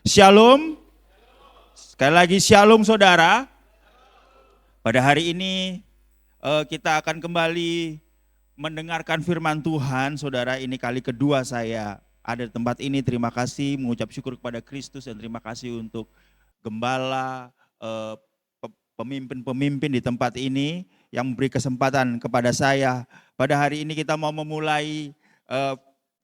Shalom. Sekali lagi shalom saudara. Pada hari ini kita akan kembali mendengarkan firman Tuhan. Saudara, ini kali kedua saya ada di tempat ini. Terima kasih, mengucap syukur kepada Kristus dan terima kasih untuk gembala, pemimpin-pemimpin di tempat ini yang memberi kesempatan kepada saya. Pada hari ini kita mau memulai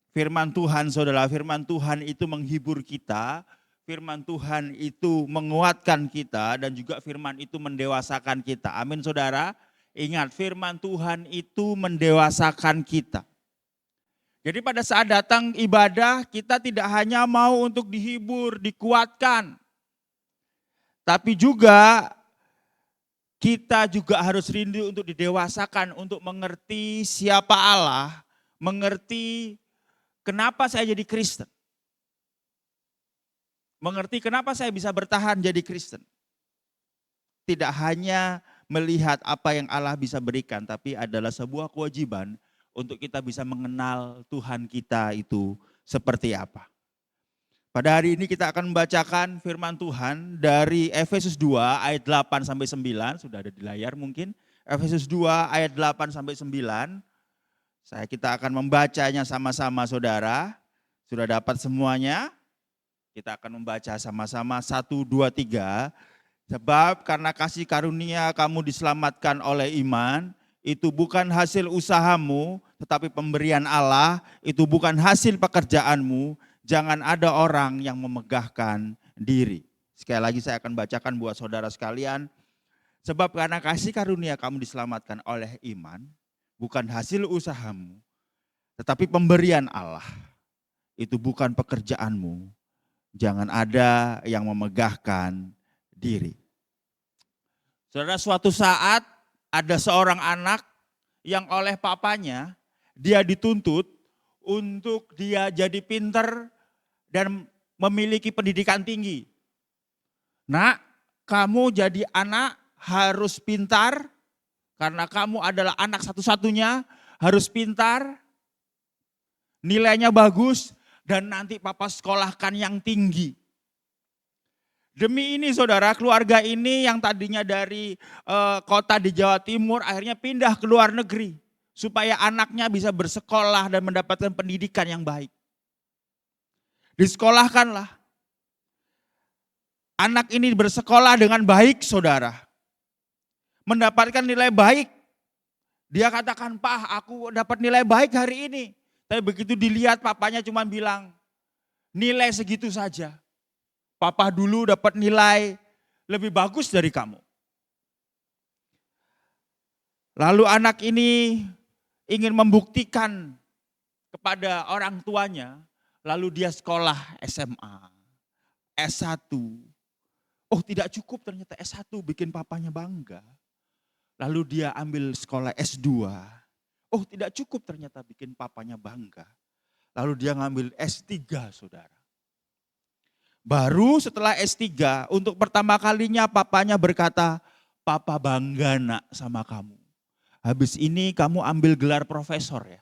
firman Tuhan, saudara. Firman Tuhan itu menghibur kita. Firman Tuhan itu menguatkan kita dan juga firman itu mendewasakan kita. Amin saudara. Ingat, firman Tuhan itu mendewasakan kita. Jadi pada saat datang ibadah kita tidak hanya mau untuk dihibur, dikuatkan. Tapi juga kita juga harus rindu untuk didewasakan, untuk mengerti siapa Allah, mengerti kenapa saya jadi Kristen. Mengerti kenapa saya bisa bertahan jadi Kristen. Tidak hanya melihat apa yang Allah bisa berikan, tapi adalah sebuah kewajiban untuk kita bisa mengenal Tuhan kita itu seperti apa. Pada hari ini kita akan membacakan firman Tuhan dari Efesus 2 ayat 8 sampai 9, sudah ada di layar mungkin. Efesus 2 ayat 8 sampai 9. Kita akan membacanya sama-sama saudara. Sudah dapat semuanya? Kita akan membaca sama-sama 1, 2, 3. Sebab karena kasih karunia kamu diselamatkan oleh iman, itu bukan hasil usahamu, tetapi pemberian Allah, itu bukan hasil pekerjaanmu, jangan ada orang yang memegahkan diri. Sekali lagi saya akan bacakan buat saudara sekalian. Sebab karena kasih karunia kamu diselamatkan oleh iman, bukan hasil usahamu, tetapi pemberian Allah, itu bukan pekerjaanmu, jangan ada yang memegahkan diri. Saudara, suatu saat ada seorang anak yang oleh papanya dia dituntut untuk dia jadi pinter dan memiliki pendidikan tinggi. Nak, kamu jadi anak harus pintar karena kamu adalah anak satu-satunya, harus pintar, nilainya bagus, dan nanti papa sekolahkan yang tinggi. Demi ini saudara, keluarga ini yang tadinya dari kota di Jawa Timur akhirnya pindah ke luar negeri. Supaya anaknya bisa bersekolah dan mendapatkan pendidikan yang baik. Disekolahkanlah. Anak ini bersekolah dengan baik saudara. Mendapatkan nilai baik. Dia katakan, "Pak, aku dapat nilai baik hari ini." Tapi begitu dilihat papanya cuma bilang, "Nilai segitu saja. Papa dulu dapat nilai lebih bagus dari kamu." Lalu anak ini ingin membuktikan kepada orang tuanya, lalu dia sekolah SMA, S1. Oh, tidak cukup ternyata S1 bikin papanya bangga. Lalu dia ambil sekolah S2. Oh, tidak cukup ternyata bikin papanya bangga. Lalu dia ngambil S3 saudara. Baru setelah S3 untuk pertama kalinya papanya berkata, "Papa bangga nak sama kamu. Habis ini kamu ambil gelar profesor ya."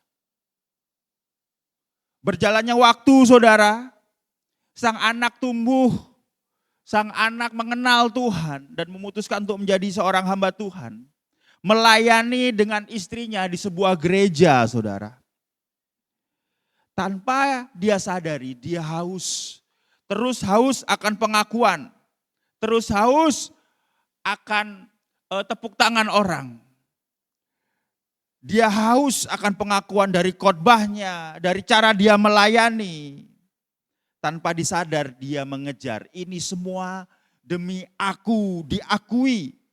Berjalannya waktu saudara, sang anak tumbuh, sang anak mengenal Tuhan dan memutuskan untuk menjadi seorang hamba Tuhan. Melayani dengan istrinya di sebuah gereja saudara. Tanpa dia sadari dia haus. Terus haus akan pengakuan. Terus haus akan tepuk tangan orang. Dia haus akan pengakuan dari khotbahnya, dari cara dia melayani. Tanpa disadar dia mengejar, ini semua demi aku diakui.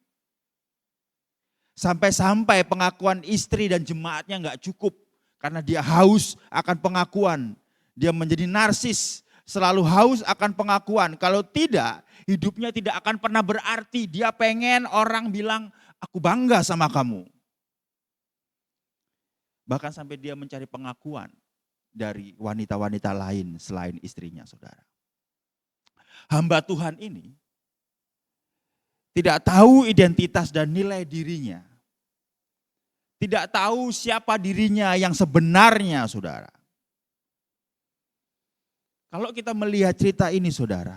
Sampai-sampai pengakuan istri dan jemaatnya enggak cukup. Karena dia haus akan pengakuan. Dia menjadi narsis, selalu haus akan pengakuan. Kalau tidak, hidupnya tidak akan pernah berarti. Dia pengen orang bilang, "Aku bangga sama kamu." Bahkan sampai dia mencari pengakuan dari wanita-wanita lain selain istrinya, saudara. Hamba Tuhan ini tidak tahu identitas dan nilai dirinya. Tidak tahu siapa dirinya yang sebenarnya, saudara. Kalau kita melihat cerita ini, saudara,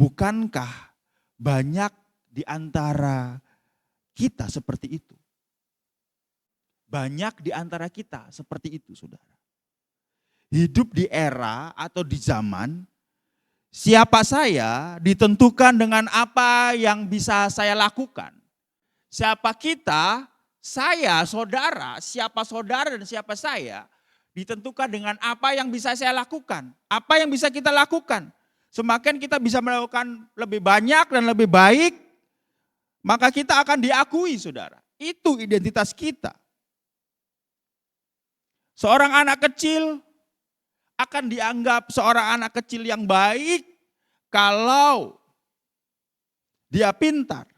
Bukankah banyak di antara kita seperti itu? Banyak di antara kita seperti itu, saudara. Hidup di era atau di zaman, siapa saya ditentukan dengan apa yang bisa saya lakukan. Siapa kita, saya, saudara, siapa saudara dan siapa saya, ditentukan dengan apa yang bisa saya lakukan. Apa yang bisa kita lakukan. Semakin kita bisa melakukan lebih banyak dan lebih baik, maka kita akan diakui, saudara. Itu identitas kita. Seorang anak kecil akan dianggap seorang anak kecil yang baik kalau dia pintar.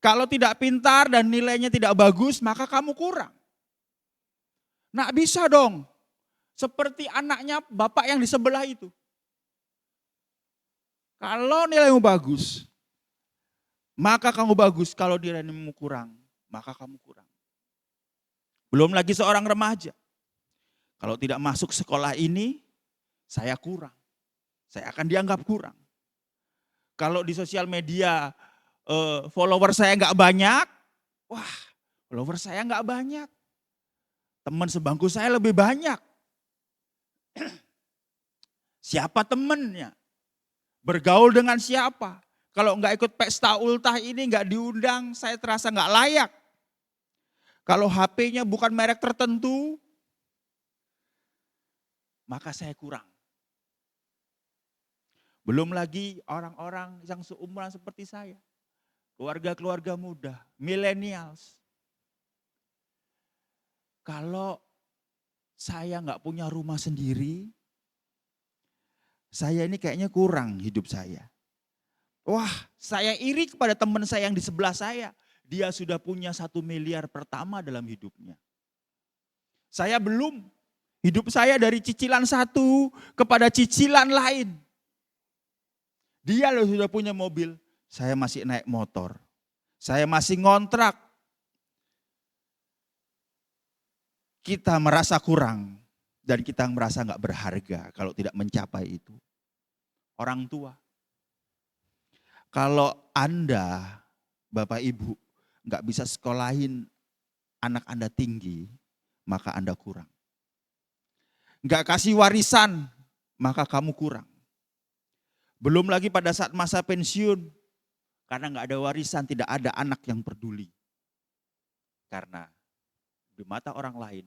Kalau tidak pintar dan nilainya tidak bagus, maka kamu kurang. Nah, bisa dong. Seperti anaknya bapak yang di sebelah itu. Kalau nilaimu bagus, maka kamu bagus. Kalau nilaimu kurang, maka kamu kurang. Belum lagi seorang remaja. Kalau tidak masuk sekolah ini, saya kurang. Saya akan dianggap kurang. Kalau di sosial media follower saya nggak banyak, wah follower saya nggak banyak. Teman sebangku saya lebih banyak. Siapa temennya? Bergaul dengan siapa? Kalau nggak ikut pesta ultah ini nggak diundang, saya terasa nggak layak. Kalau HP-nya bukan merek tertentu, maka saya kurang. Belum lagi orang-orang yang seumuran seperti saya. Keluarga-keluarga muda, millennials. Kalau saya nggak punya rumah sendiri, saya ini kayaknya kurang hidup saya. Wah, saya iri kepada teman saya yang di sebelah saya. Dia sudah punya 1 miliar pertama dalam hidupnya. Saya belum. Hidup saya dari cicilan satu kepada cicilan lain. Dia loh sudah punya mobil, saya masih naik motor. Saya masih ngontrak. Kita merasa kurang dan kita merasa nggak berharga kalau tidak mencapai itu. Orang tua. Kalau Anda, Bapak Ibu, nggak bisa sekolahin anak Anda tinggi, maka Anda kurang. Nggak kasih warisan, maka kamu kurang. Belum lagi pada saat masa pensiun, karena nggak ada warisan, tidak ada anak yang peduli. Karena di mata orang lain,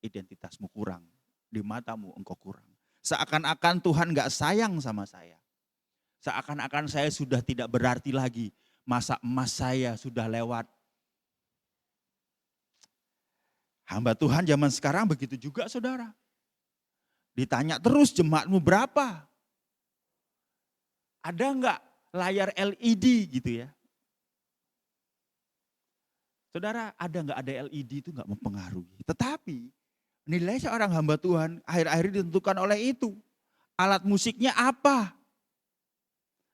identitasmu kurang. Di matamu engkau kurang. Seakan-akan Tuhan nggak sayang sama saya. Seakan-akan saya sudah tidak berarti lagi. Masa emas saya sudah lewat. Hamba Tuhan zaman sekarang begitu juga, saudara. Ditanya terus jemaatmu berapa? Ada enggak layar LED gitu ya? Saudara, ada enggak ada LED itu enggak mempengaruhi. Tetapi nilai seorang hamba Tuhan akhir-akhir ditentukan oleh itu. Alat musiknya apa?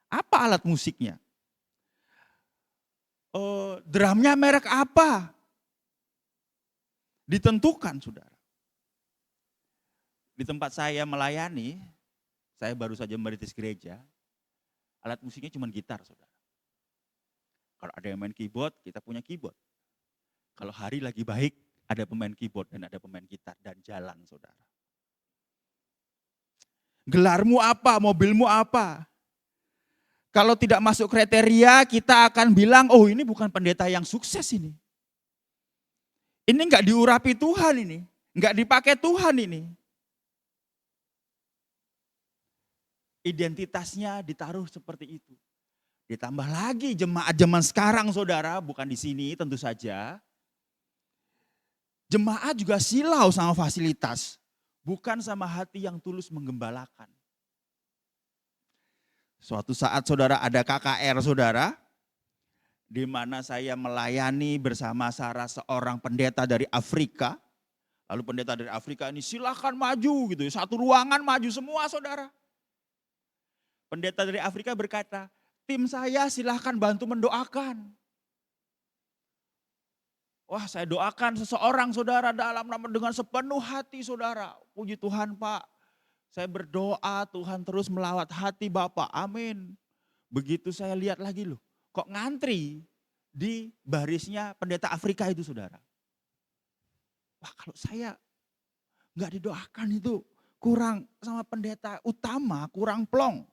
Apa alat musiknya? Drumnya merek apa? Ditentukan, saudara. Di tempat saya melayani, saya baru saja merintis gereja, alat musiknya cuma gitar, saudara. Kalau ada yang main keyboard, kita punya keyboard. Kalau hari lagi baik, ada pemain keyboard dan ada pemain gitar dan jalan, saudara. Gelarmu apa? Mobilmu apa? Kalau tidak masuk kriteria, kita akan bilang, oh ini bukan pendeta yang sukses ini. Ini enggak diurapi Tuhan ini. Enggak dipakai Tuhan ini. Identitasnya ditaruh seperti itu. Ditambah lagi jemaat zaman sekarang, saudara, bukan di sini tentu saja. Jemaat juga silau sama fasilitas, bukan sama hati yang tulus menggembalakan. Suatu saat saudara ada KKR saudara, di mana saya melayani bersama seorang pendeta dari Afrika. Lalu pendeta dari Afrika ini silakan maju gitu, satu ruangan maju semua, saudara. Pendeta dari Afrika berkata, tim saya silahkan bantu mendoakan. Wah, saya doakan seseorang, saudara, dalam nama dengan sepenuh hati, saudara. Puji Tuhan, Pak. Saya berdoa Tuhan terus melawat hati Bapak, amin. Begitu saya lihat lagi loh, kok ngantri di barisnya pendeta Afrika itu saudara. Wah kalau saya nggak didoakan itu kurang sama pendeta utama, kurang plong.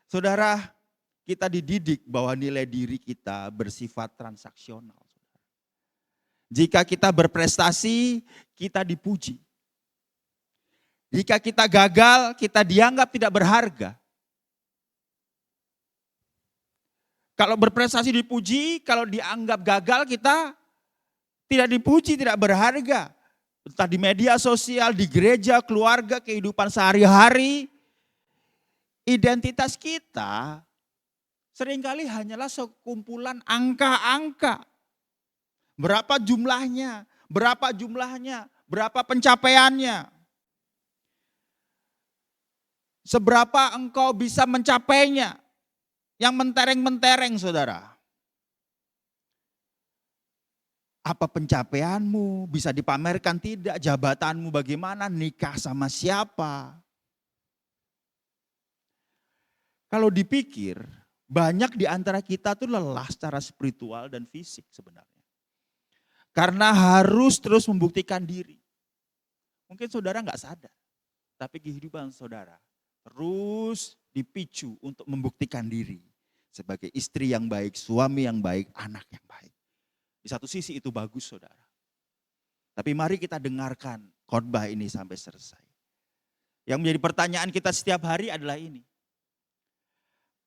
Saudara, kita dididik bahwa nilai diri kita bersifat transaksional. Jika kita berprestasi, kita dipuji. Jika kita gagal, kita dianggap tidak berharga. Kalau berprestasi dipuji, kalau dianggap gagal kita tidak dipuji, tidak berharga. Entah di media sosial, di gereja, keluarga, kehidupan sehari-hari. Identitas kita seringkali hanyalah sekumpulan angka-angka. Berapa jumlahnya, berapa pencapaiannya. Seberapa engkau bisa mencapainya. Yang mentereng-mentereng saudara. Apa pencapaianmu, bisa dipamerkan tidak, jabatanmu bagaimana, nikah sama siapa. Kalau dipikir, banyak di antara kita tuh lelah secara spiritual dan fisik sebenarnya. Karena harus terus membuktikan diri. Mungkin saudara nggak sadar, tapi kehidupan saudara terus dipicu untuk membuktikan diri. Sebagai istri yang baik, suami yang baik, anak yang baik. Di satu sisi itu bagus saudara. Tapi mari kita dengarkan khotbah ini sampai selesai. Yang menjadi pertanyaan kita setiap hari adalah ini.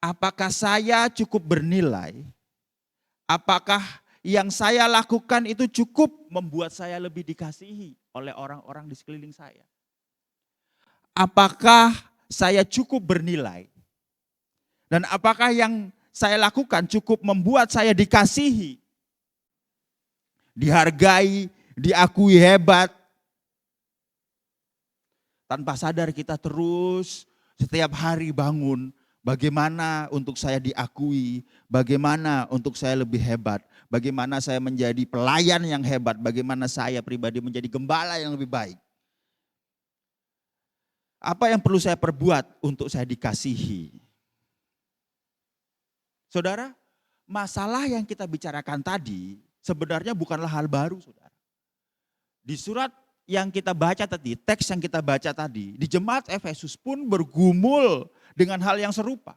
Apakah saya cukup bernilai? Apakah yang saya lakukan itu cukup membuat saya lebih dikasihi oleh orang-orang di sekeliling saya? Apakah saya cukup bernilai? Dan apakah yang saya lakukan cukup membuat saya dikasihi? Dihargai, diakui hebat. Tanpa sadar kita terus setiap hari bangun. Bagaimana untuk saya diakui, bagaimana untuk saya lebih hebat, bagaimana saya menjadi pelayan yang hebat, bagaimana saya pribadi menjadi gembala yang lebih baik. Apa yang perlu saya perbuat untuk saya dikasihi? Saudara, masalah yang kita bicarakan tadi sebenarnya bukanlah hal baru saudara. Di surat yang kita baca tadi, teks yang kita baca tadi, di jemaat Efesus pun bergumul dengan hal yang serupa.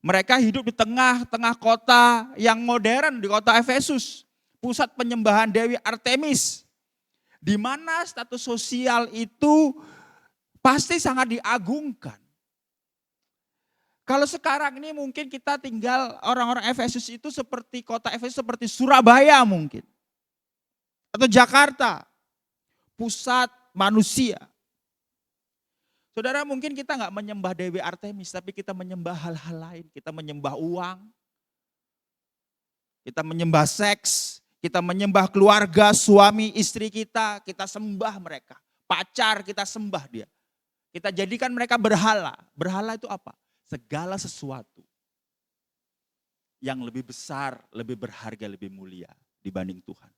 Mereka hidup di tengah-tengah kota yang modern, di kota Efesus. Pusat penyembahan Dewi Artemis. Di mana status sosial itu pasti sangat diagungkan. Kalau sekarang ini mungkin kita tinggal orang-orang Efesus itu seperti kota Efesus seperti Surabaya mungkin. Atau Jakarta. Pusat manusia. Saudara mungkin kita nggak menyembah Dewi Artemis, tapi kita menyembah hal-hal lain. Kita menyembah uang, kita menyembah seks, kita menyembah keluarga, suami, istri kita sembah mereka. Pacar kita sembah dia. Kita jadikan mereka berhala. Berhala itu apa? Segala sesuatu yang lebih besar, lebih berharga, lebih mulia dibanding Tuhan.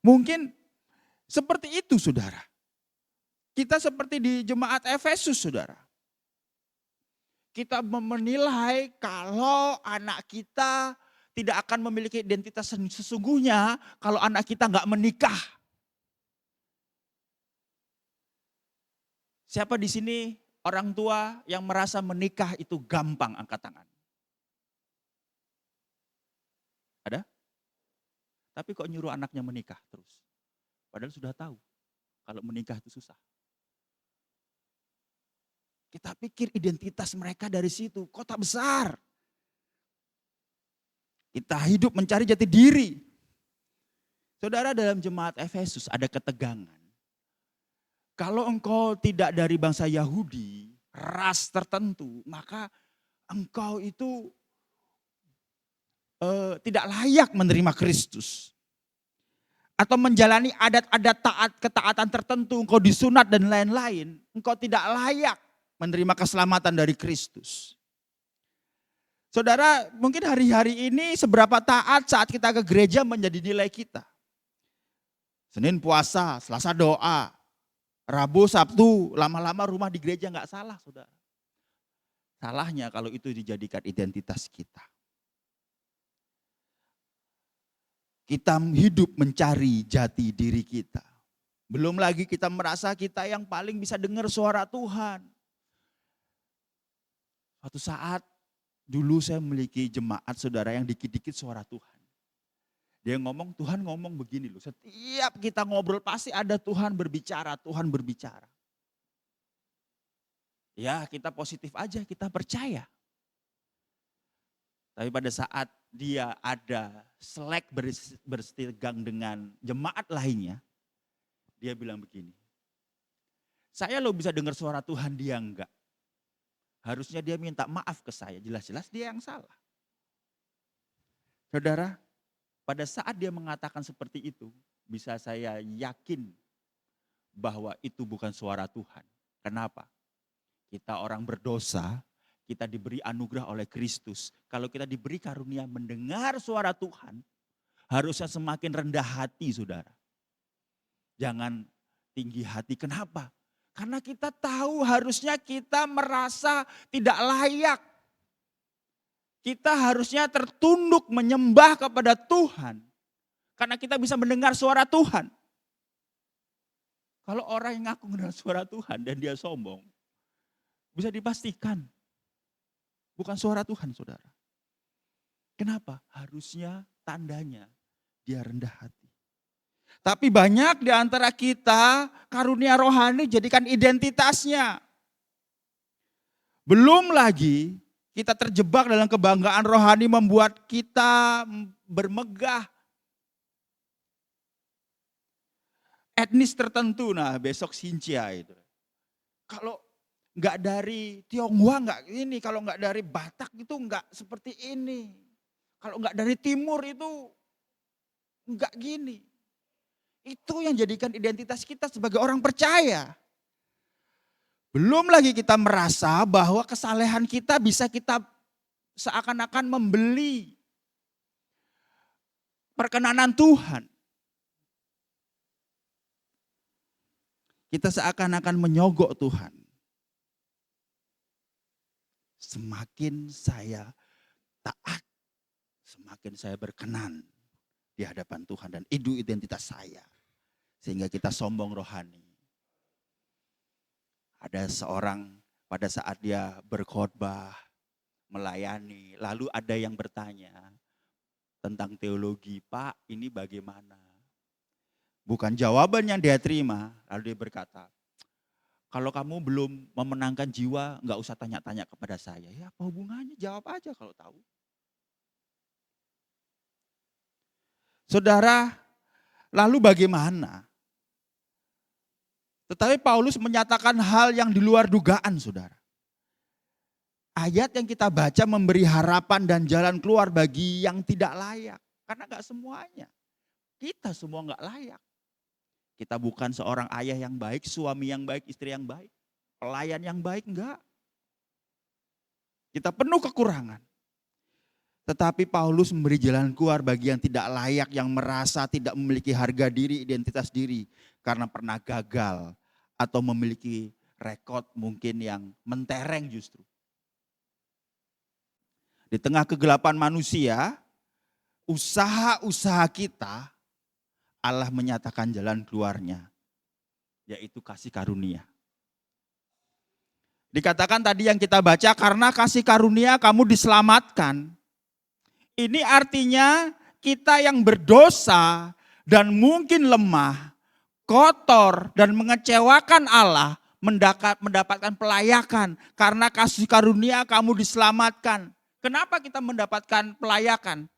Mungkin seperti itu saudara. Kita seperti di jemaat Efesus saudara. Kita menilai kalau anak kita tidak akan memiliki identitas sesungguhnya kalau anak kita nggak menikah. Siapa di sini orang tua yang merasa menikah itu gampang, angkat tangan. Ada? Tapi kok nyuruh anaknya menikah terus? Padahal sudah tahu kalau menikah itu susah. Kita pikir identitas mereka dari situ, kota besar. Kita hidup mencari jati diri. Saudara, dalam jemaat Efesus ada ketegangan. Kalau engkau tidak dari bangsa Yahudi, ras tertentu, maka engkau itu tidak layak menerima Kristus. Atau menjalani adat-adat ketaatan tertentu, engkau disunat dan lain-lain, engkau tidak layak menerima keselamatan dari Kristus. Saudara, mungkin hari-hari ini seberapa taat saat kita ke gereja menjadi nilai kita. Senin puasa, Selasa doa, Rabu, Sabtu, lama-lama rumah di gereja nggak salah, saudara. Salahnya kalau itu dijadikan identitas kita. Kita hidup mencari jati diri kita. Belum lagi kita merasa kita yang paling bisa dengar suara Tuhan. Suatu saat dulu saya memiliki jemaat saudara yang dikit-dikit suara Tuhan. Dia ngomong, Tuhan ngomong begini loh. Setiap kita ngobrol pasti ada Tuhan berbicara, Tuhan berbicara. Ya kita positif aja, kita percaya. Tapi pada saat dia ada selek bersetegang dengan jemaat lainnya, dia bilang begini, saya lo bisa dengar suara Tuhan, dia enggak. Harusnya dia minta maaf ke saya, jelas-jelas dia yang salah. Saudara, pada saat dia mengatakan seperti itu, bisa saya yakin bahwa itu bukan suara Tuhan. Kenapa? Kita orang berdosa, kita diberi anugerah oleh Kristus. Kalau kita diberi karunia mendengar suara Tuhan, harusnya semakin rendah hati, saudara. Jangan tinggi hati. Kenapa? Karena kita tahu harusnya kita merasa tidak layak. Kita harusnya tertunduk menyembah kepada Tuhan. Karena kita bisa mendengar suara Tuhan. Kalau orang yang ngaku mendengar suara Tuhan dan dia sombong, bisa dipastikan bukan suara Tuhan, saudara. Kenapa? Harusnya tandanya dia rendah hati. Tapi banyak di antara kita karunia rohani jadikan identitasnya. Belum lagi kita terjebak dalam kebanggaan rohani membuat kita bermegah. Etnis tertentu, nah besok Xinjia itu. Kalau nggak dari Tionghoa nggak ini, kalau nggak dari Batak itu nggak seperti ini. Kalau nggak dari Timur itu nggak gini. Itu yang jadikan identitas kita sebagai orang percaya. Belum lagi kita merasa bahwa kesalehan kita bisa kita seakan-akan membeli perkenanan Tuhan. Kita seakan-akan menyogok Tuhan. Semakin saya taat, semakin saya berkenan di hadapan Tuhan dan itu identitas saya. Sehingga kita sombong rohani. Ada seorang pada saat dia berkhotbah, melayani, lalu ada yang bertanya tentang teologi, Pak ini bagaimana? Bukan jawaban yang dia terima, lalu dia berkata, kalau kamu belum memenangkan jiwa, nggak usah tanya-tanya kepada saya. Ya apa hubungannya? Jawab aja kalau tahu. Saudara, lalu bagaimana? Tetapi Paulus menyatakan hal yang di luar dugaan, saudara. Ayat yang kita baca memberi harapan dan jalan keluar bagi yang tidak layak. Karena gak semuanya. Kita semua gak layak. Kita bukan seorang ayah yang baik, suami yang baik, istri yang baik. Pelayan yang baik, enggak. Kita penuh kekurangan. Tetapi Paulus memberi jalan keluar bagi yang tidak layak, yang merasa tidak memiliki harga diri, identitas diri. Karena pernah gagal atau memiliki rekod mungkin yang mentereng justru. Di tengah kegelapan manusia, usaha-usaha kita, Allah menyatakan jalan keluarnya, yaitu kasih karunia. Dikatakan tadi yang kita baca, karena kasih karunia kamu diselamatkan. Ini artinya kita yang berdosa dan mungkin lemah, kotor dan mengecewakan Allah mendapatkan pelayakan. Karena kasih karunia kamu diselamatkan. Kenapa kita mendapatkan pelayakan?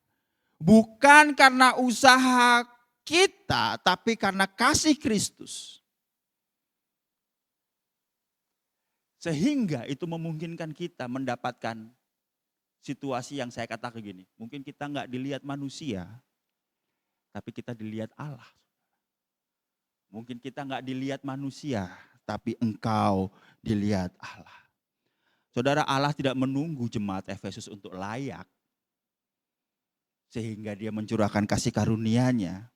Bukan karena usaha kita, tapi karena kasih Kristus. Sehingga itu memungkinkan kita mendapatkan situasi yang saya katakan gini. Mungkin kita nggak dilihat manusia, tapi kita dilihat Allah. Mungkin kita nggak dilihat manusia, tapi engkau dilihat Allah. Saudara, Allah tidak menunggu jemaat Efesus untuk layak. Sehingga dia mencurahkan kasih karunia-Nya.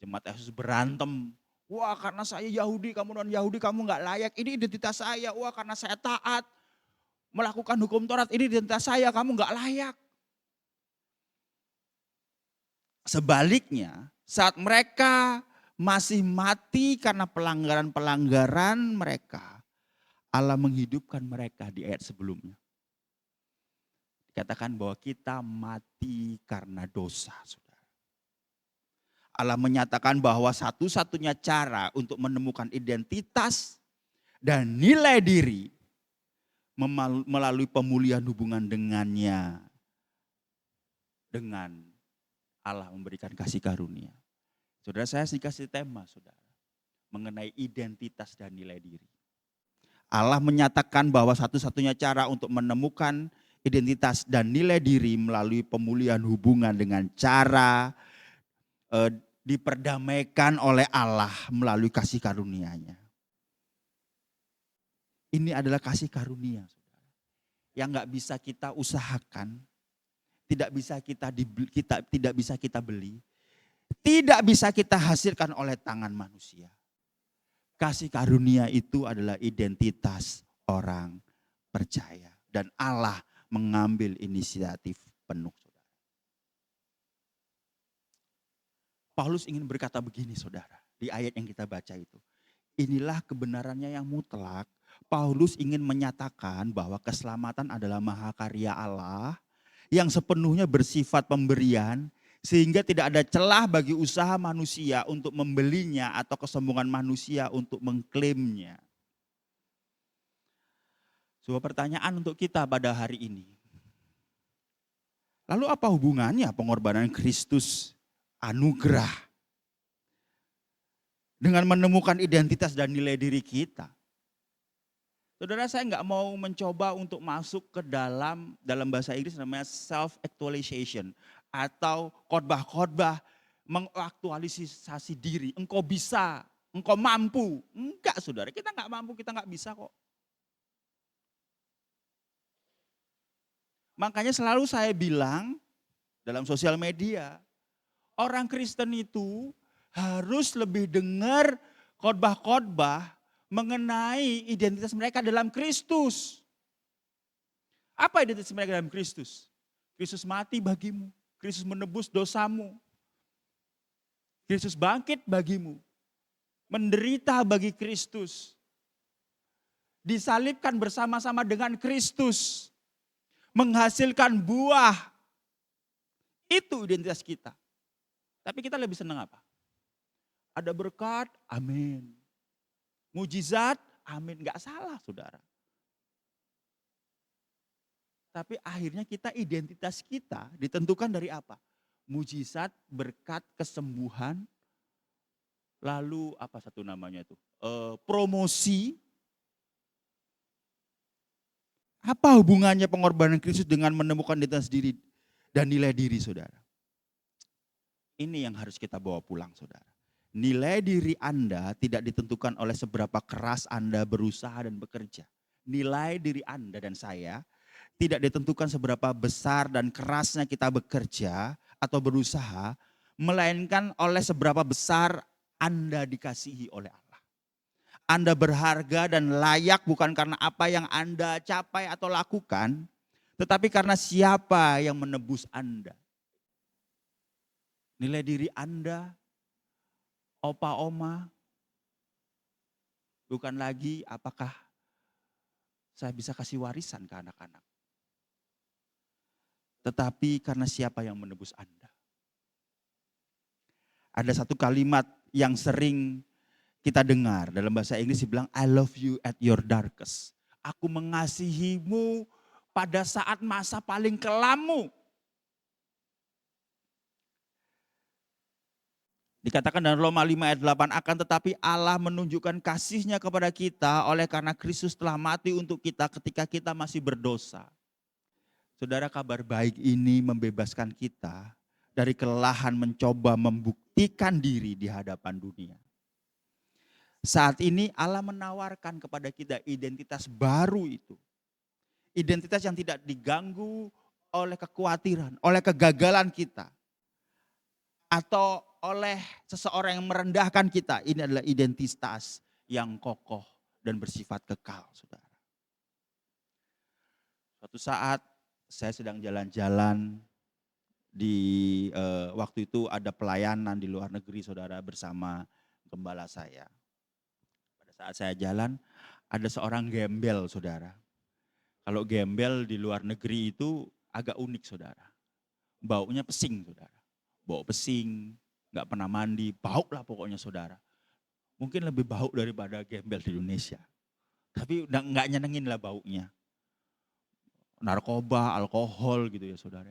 Jemaat Efesus berantem. Wah, karena saya Yahudi, kamu non Yahudi, kamu nggak layak. Ini identitas saya. Wah, karena saya taat melakukan hukum Taurat, ini identitas saya, kamu nggak layak. Sebaliknya, saat mereka masih mati karena pelanggaran-pelanggaran mereka, Allah menghidupkan mereka di ayat sebelumnya. Dikatakan bahwa kita mati karena dosa, saudara. Allah menyatakan bahwa satu-satunya cara untuk menemukan identitas dan nilai diri melalui pemulihan hubungan dengannya, dengan Allah memberikan kasih karunia. Saudara, saya dikasih tema, saudara, mengenai identitas dan nilai diri. Allah menyatakan bahwa satu-satunya cara untuk menemukan identitas dan nilai diri melalui pemulihan hubungan dengan cara diperdamaikan oleh Allah melalui kasih karunia-Nya. Ini adalah kasih karunia, saudara, yang nggak bisa kita usahakan, tidak bisa kita beli, tidak bisa kita hasilkan oleh tangan manusia. Kasih karunia itu adalah identitas orang percaya, dan Allah mengambil inisiatif penuh. Paulus ingin berkata begini, saudara, di ayat yang kita baca itu. Inilah kebenarannya yang mutlak. Paulus ingin menyatakan bahwa keselamatan adalah mahakarya Allah yang sepenuhnya bersifat pemberian, sehingga tidak ada celah bagi usaha manusia untuk membelinya atau kesombongan manusia untuk mengklaimnya. Sebuah pertanyaan untuk kita pada hari ini. Lalu apa hubungannya pengorbanan Kristus, anugerah, dengan menemukan identitas dan nilai diri kita? Saudara, saya nggak mau mencoba untuk masuk ke dalam bahasa Inggris namanya self-actualization atau khotbah-khotbah mengaktualisasi diri. Engkau bisa, engkau mampu. Enggak, saudara, kita nggak mampu, kita nggak bisa kok. Makanya selalu saya bilang dalam sosial media, orang Kristen itu harus lebih dengar khotbah-khotbah mengenai identitas mereka dalam Kristus. Apa identitas mereka dalam Kristus? Kristus mati bagimu, Kristus menebus dosamu, Kristus bangkit bagimu, menderita bagi Kristus, disalibkan bersama-sama dengan Kristus, menghasilkan buah. Itu identitas kita. Tapi kita lebih senang apa? Ada berkat, amin. Mujizat, amin. Gak salah, saudara. Tapi akhirnya identitas kita ditentukan dari apa? Mujizat, berkat, kesembuhan, lalu apa satu namanya itu? Promosi. Apa hubungannya pengorbanan Kristus dengan menemukan identitas diri dan nilai diri, saudara? Ini yang harus kita bawa pulang, saudara. Nilai diri Anda tidak ditentukan oleh seberapa keras Anda berusaha dan bekerja. Nilai diri Anda dan saya tidak ditentukan seberapa besar dan kerasnya kita bekerja atau berusaha, melainkan oleh seberapa besar Anda dikasihi oleh Allah. Anda berharga dan layak bukan karena apa yang Anda capai atau lakukan, tetapi karena siapa yang menebus Anda. Nilai diri Anda, opa oma, bukan lagi apakah saya bisa kasih warisan ke anak-anak. Tetapi karena siapa yang menebus Anda. Ada satu kalimat yang sering kita dengar dalam bahasa Inggris dibilang, I love you at your darkest. Aku mengasihimu pada saat masa paling kelammu. Dikatakan dalam Roma 5 ayat 8, akan tetapi Allah menunjukkan kasih-Nya kepada kita oleh karena Kristus telah mati untuk kita ketika kita masih berdosa. Saudara, kabar baik ini membebaskan kita dari kelelahan mencoba membuktikan diri di hadapan dunia. Saat ini Allah menawarkan kepada kita identitas baru itu. Identitas yang tidak diganggu oleh kekhawatiran, oleh kegagalan kita. Atau oleh seseorang yang merendahkan kita. Ini adalah identitas yang kokoh dan bersifat kekal, saudara. Suatu saat saya sedang jalan-jalan waktu itu ada pelayanan di luar negeri, saudara, bersama gembala saya. Pada saat saya jalan, ada seorang gembel, saudara. Kalau gembel di luar negeri itu agak unik, saudara. Baunya pesing, saudara. Bau pesing, nggak pernah mandi, bau lah pokoknya, saudara. Mungkin lebih bau daripada gembel di Indonesia. Tapi udah nggak nyenengin lah baunya. Narkoba, alkohol gitu ya, saudara.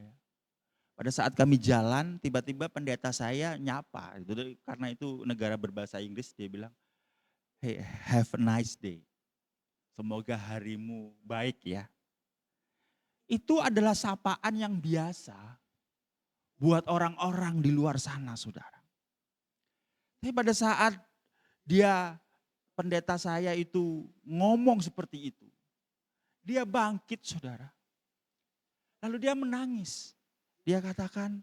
Pada saat kami jalan, tiba-tiba pendeta saya nyapa. Karena itu negara berbahasa Inggris, dia bilang, hey, have a nice day. Semoga harimu baik ya. Itu adalah sapaan yang biasa buat orang-orang di luar sana, saudara. Tapi pada saat pendeta saya itu ngomong seperti itu, dia bangkit, saudara. Lalu dia menangis. Dia katakan,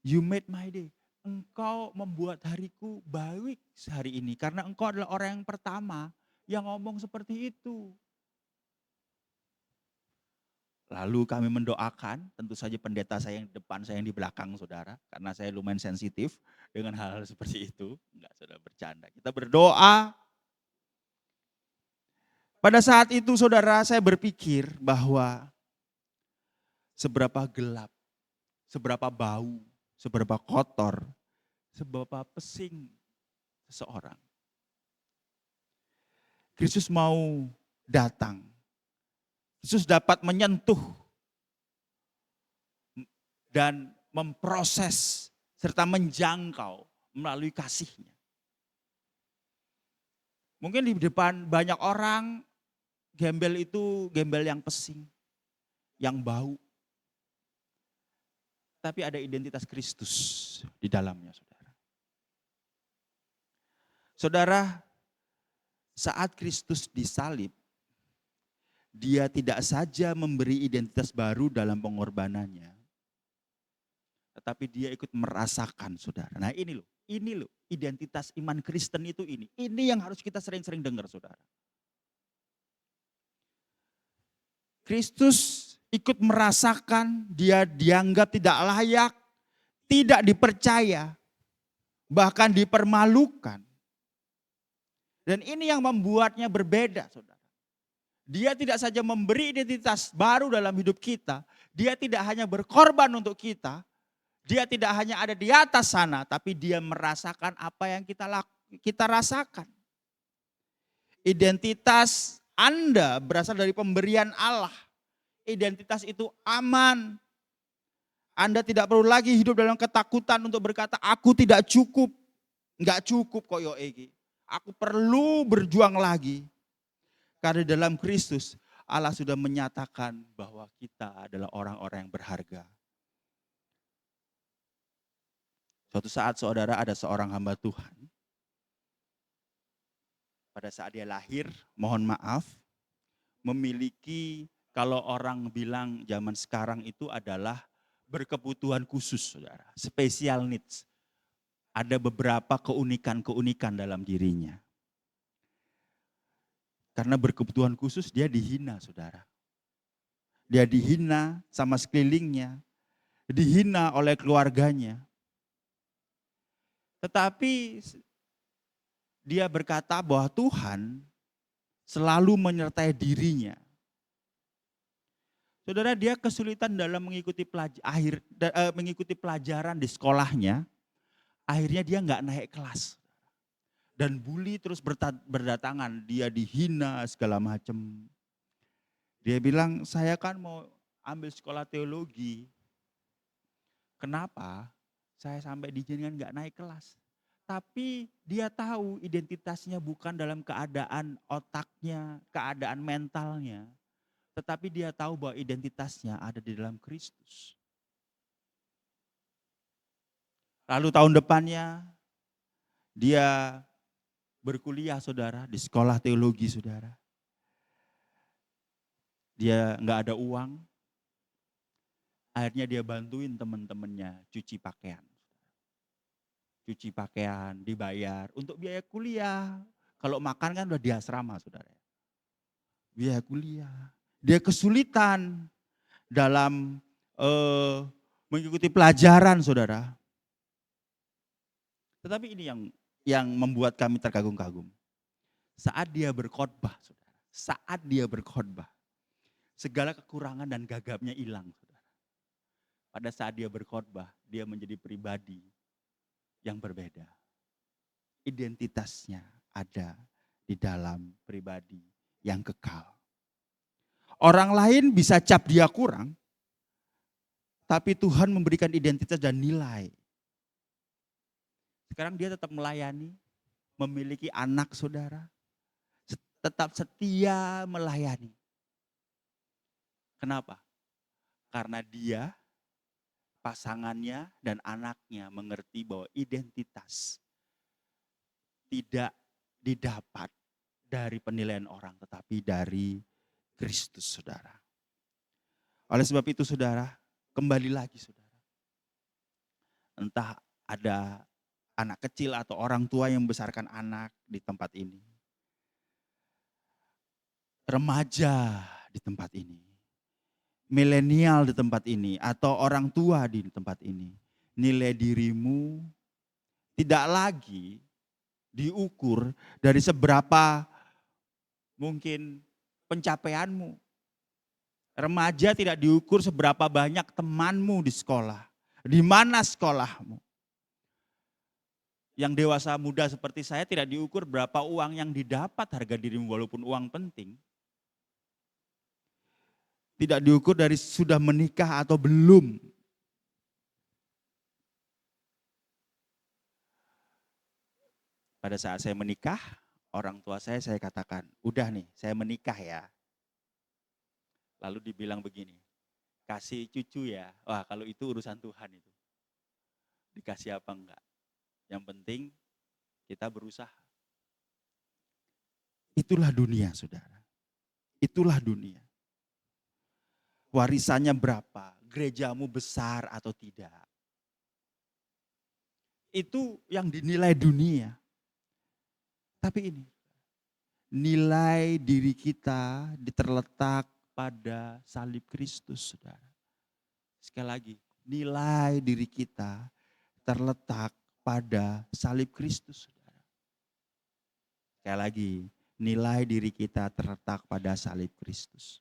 you made my day. Engkau membuat hariku baik hari ini. Karena engkau adalah orang yang pertama yang ngomong seperti itu. Lalu kami mendoakan, tentu saja pendeta saya yang di depan, saya yang di belakang, saudara. Karena saya lumayan sensitif dengan hal-hal seperti itu. Enggak, saudara, bercanda. Kita berdoa. Pada saat itu, saudara, saya berpikir bahwa seberapa gelap, seberapa bau, seberapa kotor, seberapa pesing seseorang. Kristus mau datang. Kristus dapat menyentuh dan memproses serta menjangkau melalui kasih-Nya. Mungkin di depan banyak orang, gembel itu gembel yang pesing, yang bau. Tapi ada identitas Kristus di dalamnya, saudara. Saudara, saat Kristus disalib, Dia tidak saja memberi identitas baru dalam pengorbanannya, tetapi dia ikut merasakan, saudara. Nah ini loh identitas iman Kristen itu ini. Ini yang harus kita sering-sering dengar, saudara. Kristus ikut merasakan, dia dianggap tidak layak, tidak dipercaya, bahkan dipermalukan. Dan ini yang membuatnya berbeda, saudara. Dia tidak saja memberi identitas baru dalam hidup kita, dia tidak hanya berkorban untuk kita, dia tidak hanya ada di atas sana, tapi dia merasakan apa yang kita rasakan. Identitas Anda berasal dari pemberian Allah. Identitas itu aman. Anda tidak perlu lagi hidup dalam ketakutan untuk berkata, aku tidak cukup. Enggak cukup kok yo Egi. Aku perlu berjuang lagi. Karena dalam Kristus Allah sudah menyatakan bahwa kita adalah orang-orang yang berharga. Suatu saat, saudara, ada seorang hamba Tuhan. Pada saat dia lahir, mohon maaf, memiliki, kalau orang bilang zaman sekarang itu adalah berkebutuhan khusus, saudara. Special needs. Ada beberapa keunikan-keunikan dalam dirinya. Karena berkebutuhan khusus dia dihina, saudara. Dia dihina sama sekelilingnya. Dihina oleh keluarganya. Tetapi dia berkata bahwa Tuhan selalu menyertai dirinya. Saudara, dia kesulitan dalam mengikuti pelajaran di sekolahnya. Akhirnya dia nggak naik kelas. Dan bully terus berdatangan, dia dihina segala macam. Dia bilang, saya kan mau ambil sekolah teologi. Kenapa saya sampai diizinkan nggak naik kelas? Tapi dia tahu identitasnya bukan dalam keadaan otaknya, keadaan mentalnya. Tetapi dia tahu bahwa identitasnya ada di dalam Kristus. Lalu tahun depannya dia berkuliah, saudara, di sekolah teologi, saudara. Dia nggak ada uang. Akhirnya dia bantuin teman-temannya cuci pakaian. cuci pakaian, dibayar, untuk biaya kuliah. Kalau makan kan udah di asrama, saudara. Biaya kuliah. Dia kesulitan dalam mengikuti pelajaran, saudara. Tetapi ini yang membuat kami terkagum-kagum. Saat dia berkhotbah, saudara. Saat dia berkhotbah, segala kekurangan dan gagapnya hilang, saudara. Pada saat dia berkhotbah, dia menjadi pribadi yang berbeda. Identitasnya ada di dalam pribadi yang kekal. Orang lain bisa cap dia kurang, tapi Tuhan memberikan identitas dan nilai. Sekarang dia tetap melayani, memiliki anak, saudara, tetap setia melayani. Kenapa? Karena dia, pasangannya, dan anaknya mengerti bahwa identitas tidak didapat dari penilaian orang, tetapi dari Kristus, saudara. Oleh sebab itu, saudara, kembali lagi, saudara. Entah ada anak kecil atau orang tua yang membesarkan anak di tempat ini. Remaja di tempat ini. Milenial di tempat ini. Atau orang tua di tempat ini. Nilai dirimu tidak lagi diukur dari seberapa mungkin pencapaianmu. Remaja tidak diukur seberapa banyak temanmu di sekolah. Di mana sekolahmu. Yang dewasa muda seperti saya tidak diukur berapa uang yang didapat harga dirimu walaupun uang penting. Tidak diukur dari sudah menikah atau belum. Pada saat saya menikah, orang tua saya katakan, udah nih saya menikah ya. Lalu dibilang begini, kasih cucu ya. Wah, kalau itu urusan Tuhan itu. Dikasih apa enggak. Yang penting kita berusaha. Itulah dunia, saudara. Itulah dunia. Warisannya berapa? Gerejamu besar atau tidak? Itu yang dinilai dunia. Tapi ini, nilai diri kita terletak pada salib Kristus, saudara. Sekali lagi, nilai diri kita terletak pada salib Kristus, saudara. Sekali lagi, nilai diri kita terletak pada salib Kristus.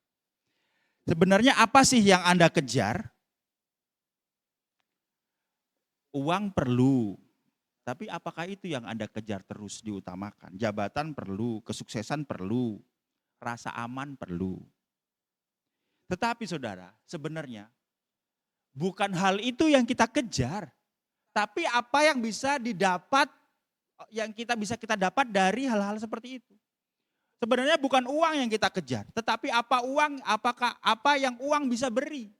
Sebenarnya apa sih yang Anda kejar? Uang perlu, tapi apakah itu yang Anda kejar terus diutamakan? Jabatan perlu, kesuksesan perlu, rasa aman perlu. Tetapi saudara, sebenarnya bukan hal itu yang kita kejar. Tapi apa yang bisa didapat, yang bisa kita dapat dari hal-hal seperti itu. Sebenarnya bukan uang yang kita kejar, tetapi apa yang uang bisa beri.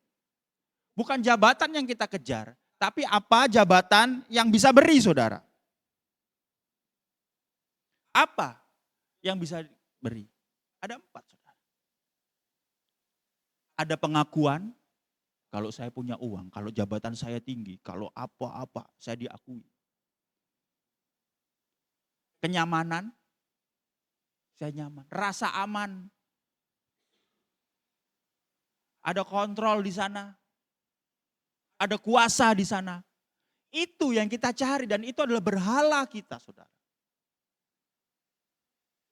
Bukan jabatan yang kita kejar, tapi apa jabatan yang bisa beri, saudara. Apa yang bisa beri? Ada 4, saudara. Ada pengakuan, kalau saya punya uang, kalau jabatan saya tinggi, kalau apa-apa saya diakui. Kenyamanan, saya nyaman. Rasa aman, ada kontrol di sana, ada kuasa di sana. Itu yang kita cari dan itu adalah berhala kita, saudara.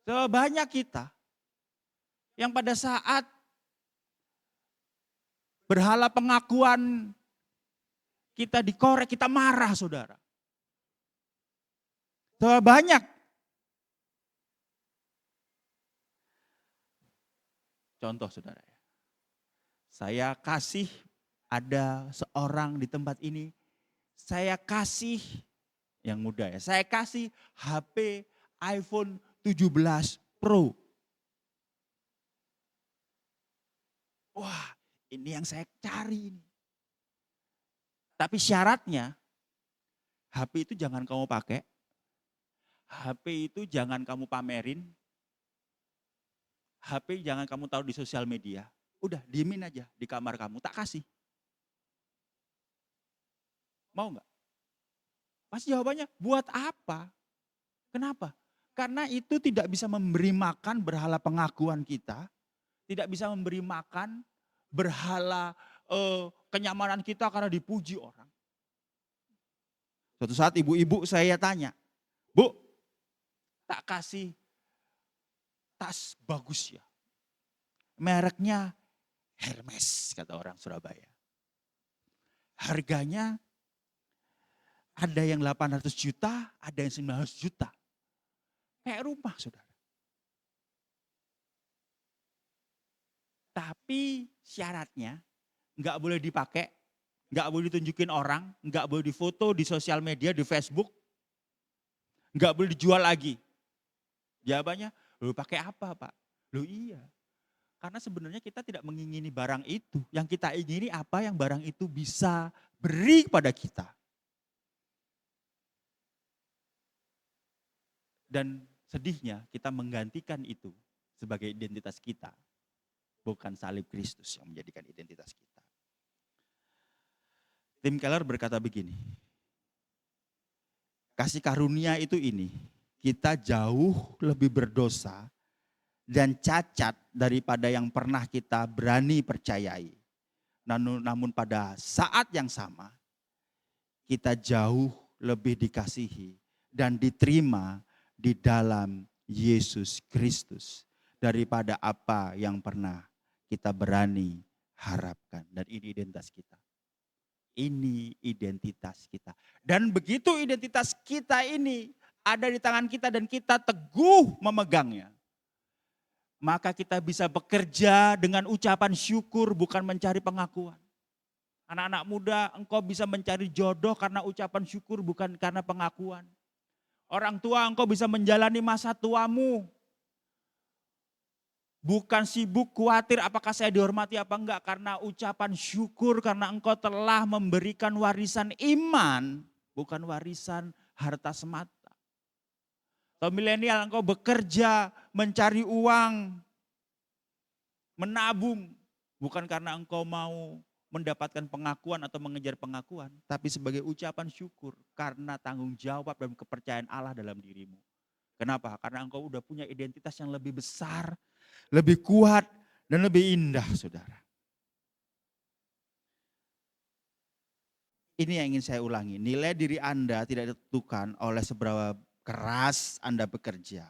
Banyak kita yang pada saat berhala pengakuan kita dikorek, kita marah, saudara. Banyak. Contoh, saudara. Saya kasih, ada seorang di tempat ini, saya kasih, yang muda ya, saya kasih HP iPhone 17 Pro. Wah, ini yang saya cari ini. Tapi syaratnya, HP itu jangan kamu pakai, HP itu jangan kamu pamerin, HP jangan kamu taruh di sosial media. Udah, diemin aja di kamar kamu, tak kasih. Mau nggak? Pasti jawabannya, buat apa? Kenapa? Karena itu tidak bisa memberi makan berhala pengakuan kita, tidak bisa memberi makan berhala kenyamanan kita karena dipuji orang. Suatu saat ibu-ibu saya tanya, Bu, tak kasih tas bagus ya. Mereknya Hermes, kata orang Surabaya. Harganya ada yang 800 juta, ada yang 900 juta. Kayak rumah, saudara. Tapi syaratnya nggak boleh dipakai, nggak boleh ditunjukin orang, nggak boleh difoto di sosial media, di Facebook, nggak boleh dijual lagi. Jawabannya, lu pakai apa Pak? Lu iya, karena sebenarnya kita tidak mengingini barang itu. Yang kita ingini apa yang barang itu bisa beri kepada kita. Dan sedihnya kita menggantikan itu sebagai identitas kita. Bukan salib Kristus yang menjadikan identitas kita. Tim Keller berkata begini, kasih karunia itu ini, kita jauh lebih berdosa dan cacat daripada yang pernah kita berani percayai. Namun pada saat yang sama, kita jauh lebih dikasihi dan diterima di dalam Yesus Kristus daripada apa yang pernah kita berani harapkan. Dan ini identitas kita. Ini identitas kita. Dan begitu identitas kita ini ada di tangan kita dan kita teguh memegangnya, maka kita bisa bekerja dengan ucapan syukur bukan mencari pengakuan. Anak-anak muda, engkau bisa mencari jodoh karena ucapan syukur bukan karena pengakuan. Orang tua, engkau bisa menjalani masa tuamu bukan sibuk khawatir apakah saya dihormati apa enggak, karena ucapan syukur karena engkau telah memberikan warisan iman, bukan warisan harta semata. Atau milenial, engkau bekerja mencari uang, menabung, bukan karena engkau mau mendapatkan pengakuan atau mengejar pengakuan, tapi sebagai ucapan syukur karena tanggung jawab dan kepercayaan Allah dalam dirimu. Kenapa? Karena engkau udah punya identitas yang lebih besar, lebih kuat, dan lebih indah, saudara. Ini yang ingin saya ulangi, nilai diri Anda tidak ditentukan oleh seberapa keras Anda bekerja,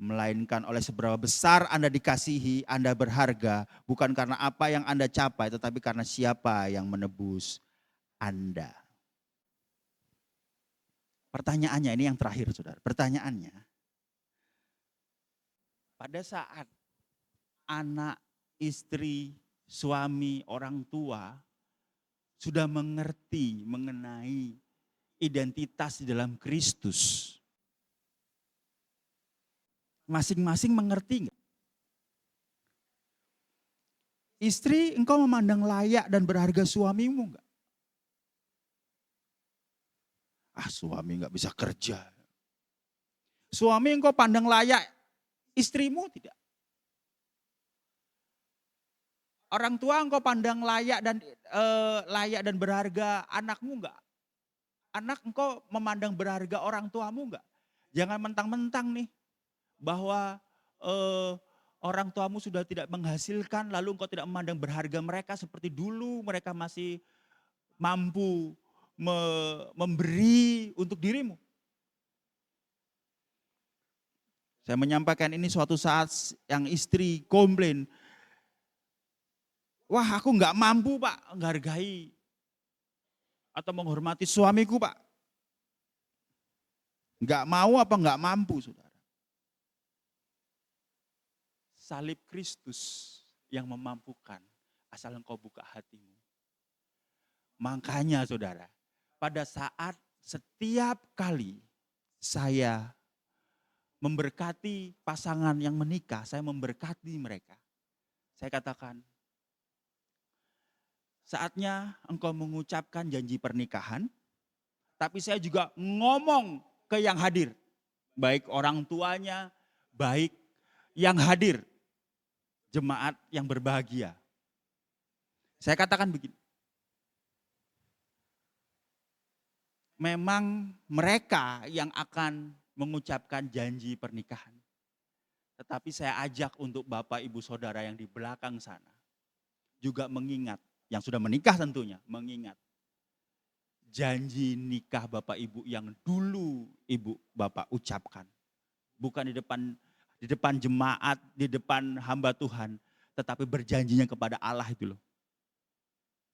melainkan oleh seberapa besar Anda dikasihi, Anda berharga, bukan karena apa yang Anda capai, tetapi karena siapa yang menebus Anda. Pertanyaannya, ini yang terakhir saudara, pertanyaannya, pada saat anak, istri, suami, orang tua sudah mengerti mengenai identitas di dalam Kristus, masing-masing mengerti enggak? Istri, engkau memandang layak dan berharga suamimu enggak? Ah, suami enggak bisa kerja. Suami, engkau pandang layak istrimu tidak? Orang tua, engkau pandang layak dan berharga anakmu enggak? Anak, engkau memandang berharga orang tuamu enggak? Jangan mentang-mentang nih bahwa orang tuamu sudah tidak menghasilkan, lalu engkau tidak memandang berharga mereka seperti dulu mereka masih mampu memberi untuk dirimu. Saya menyampaikan ini suatu saat yang istri komplain, wah aku nggak mampu Pak menghargai atau menghormati suamiku Pak. Nggak mau apa nggak mampu saudara. Salib Kristus yang memampukan asal engkau buka hatimu. Makanya saudara, pada saat setiap kali saya memberkati pasangan yang menikah, saya memberkati mereka. Saya katakan, saatnya engkau mengucapkan janji pernikahan, tapi saya juga ngomong ke yang hadir. Baik orang tuanya, baik yang hadir. Jemaat yang berbahagia. Saya katakan begini. memang mereka yang akan mengucapkan janji pernikahan. Tetapi saya ajak untuk Bapak Ibu Saudara yang di belakang sana juga mengingat, yang sudah menikah tentunya, mengingat janji nikah Bapak Ibu yang dulu Ibu Bapak ucapkan. Bukan di depan jemaat, di depan hamba Tuhan, tetapi berjanjinya kepada Allah itu loh.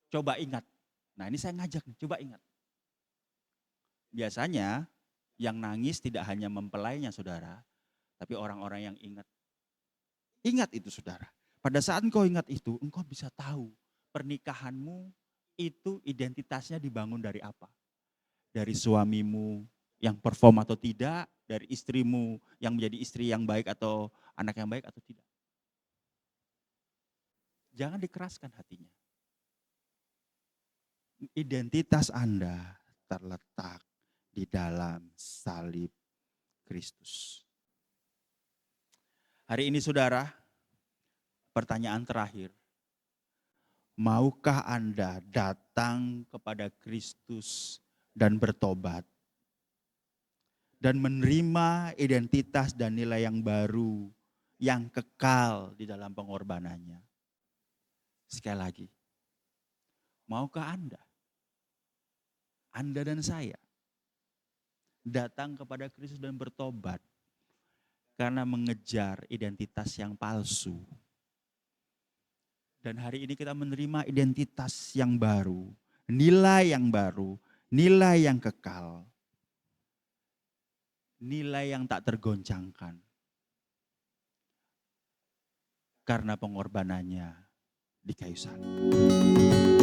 Coba ingat. Nah, ini saya ngajak nih, coba ingat. Biasanya yang nangis tidak hanya mempelainya saudara, tapi orang-orang yang ingat. Ingat itu saudara. Pada saat engkau ingat itu, engkau bisa tahu pernikahanmu itu identitasnya dibangun dari apa. Dari suamimu yang perform atau tidak, dari istrimu yang menjadi istri yang baik atau anak yang baik atau tidak. Jangan dikeraskan hatinya. Identitas Anda terletak di dalam salib Kristus. Hari ini saudara, pertanyaan terakhir. Maukah Anda datang kepada Kristus dan bertobat? Dan menerima identitas dan nilai yang baru, yang kekal di dalam pengorbanannya. Sekali lagi, maukah Anda dan saya, datang kepada Kristus dan bertobat karena mengejar identitas yang palsu. Dan hari ini kita menerima identitas yang baru, nilai yang baru, nilai yang kekal, nilai yang tak tergoncangkan. Karena pengorbanannya di kayu salib.